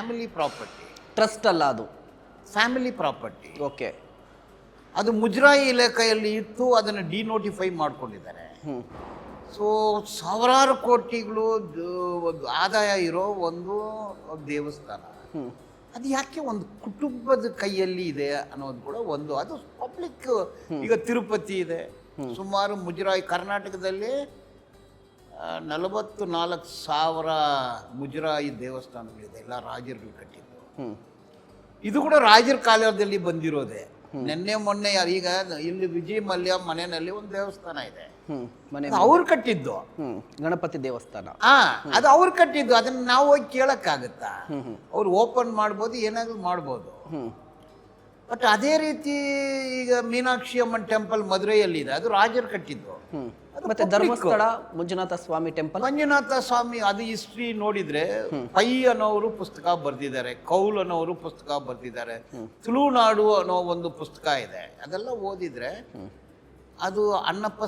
Family property, trust ಅಲ್ಲ ಅದು. Family property. Okay. ಅದು ಮುಜರಾಯಿ ಇಲಾಖೆಯಲ್ಲಿ ಇತ್ತು, ಅದನ್ನು ಡಿನೋಟಿಫೈ ಮಾಡ್ಕೊಂಡಿದ್ದಾರೆ. ಸೊ ಸಾವಿರಾರು ಕೋಟಿಗಳು ಆದಾಯ ಇರೋ ಒಂದು ದೇವಸ್ಥಾನ, ಅದು ಯಾಕೆ ಒಂದು ಕುಟುಂಬದ ಕೈಯಲ್ಲಿ ಇದೆ ಅನ್ನೋದು ಕೂಡ ಒಂದು. ಅದು ಪಬ್ಲಿಕ್. ಈಗ ತಿರುಪತಿ ಇದೆ, ಸುಮಾರು ಮುಜರಾಯಿ ಕರ್ನಾಟಕದಲ್ಲಿ 44,000 ಮುಜರಾಯಿ ದೇವಸ್ಥಾನಗಳಿದೆ, ಎಲ್ಲ ರಾಜರುಗಳು ಕಟ್ಟಿದ್ದು. ಇದು ಕೂಡ ರಾಜರ ಕಾಲದಲ್ಲಿ ಬಂದಿರೋದೆ. ನಿನ್ನೆ ಮೊನ್ನೆ ಈಗ ಇಲ್ಲಿ ವಿಜಯ ಮಲ್ಯ ಮನೆಯಲ್ಲಿ ಒಂದು ದೇವಸ್ಥಾನ ಇದೆ, ಅವ್ರು ಕಟ್ಟಿದ್ದು. ಗಣಪತಿ ದೇವಸ್ಥಾನ ಅದು ಅವ್ರು ಕಟ್ಟಿದ್ದು. ಅದನ್ನ ನಾವು ಹೋಗಿ ಕೇಳಕ್ಕಾಗತ್ತಾ? ಅವ್ರು ಓಪನ್ ಮಾಡ್ಬೋದು, ಏನಾದ್ರು ಮಾಡ್ಬೋದು. ಬಟ್ ಅದೇ ರೀತಿ ಈಗ ಮೀನಾಕ್ಷಿ ಅಮ್ಮನ್ ಟೆಂಪಲ್ ಮದುರೆಯಲ್ಲಿ ಇದೆ, ಅದು ರಾಜರು ಕಟ್ಟಿದ್ದು. ಮತ್ತೆ ಧರ್ಮಸ್ಥಳ ಮಂಜುನಾಥ ಸ್ವಾಮಿ ಟೆಂಪಲ್, ಮಂಜುನಾಥ ಸ್ವಾಮಿ, ಅದು ಹಿಸ್ಟ್ರಿ ನೋಡಿದ್ರೆ ಪೈ ಅನ್ನೋರು ಪುಸ್ತಕ ಬರೆದಿದ್ದಾರೆ, ಕೌಲ್ ಅನ್ನೋರು ಪುಸ್ತಕ ಬರೆದಿದ್ದಾರೆ, ತುಳುನಾಡು ಅನ್ನೋ ಒಂದು ಪುಸ್ತಕ ಇದೆ. ಅದೆಲ್ಲ ಓದಿದ್ರೆ ಅದು ಅಣ್ಣಪ್ಪ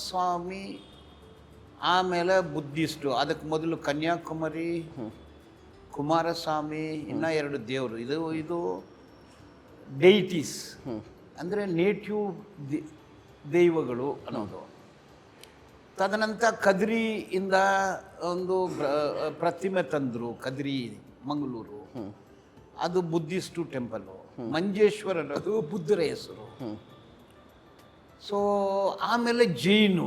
ಸ್ವಾಮಿ, ಆಮೇಲೆ ಬುದ್ಧಿಸ್ಟು, ಅದಕ್ಕೆ ಮೊದಲು ಕನ್ಯಾಕುಮಾರಿ, ಕುಮಾರಸ್ವಾಮಿ, ಇನ್ನ 2 ದೇವರು. ಇದು ಡೈಟೀಸ್ ಅಂದರೆ ನೇಟಿವ್ ದೈವಗಳು ಅನ್ನೋದು. ತದನಂತರ ಕದ್ರಿಯಿಂದ ಒಂದು ಪ್ರತಿಮೆ ತಂದರು, ಕದ್ರಿ ಮಂಗಳೂರು, ಅದು ಬುದ್ಧಿಸ್ಟು ಟೆಂಪಲ್ಲು. ಮಂಜೇಶ್ವರ ಅನ್ನೋದು ಬುದ್ಧರ ಹೆಸರು. ಸೊ ಆಮೇಲೆ ಜೈನು.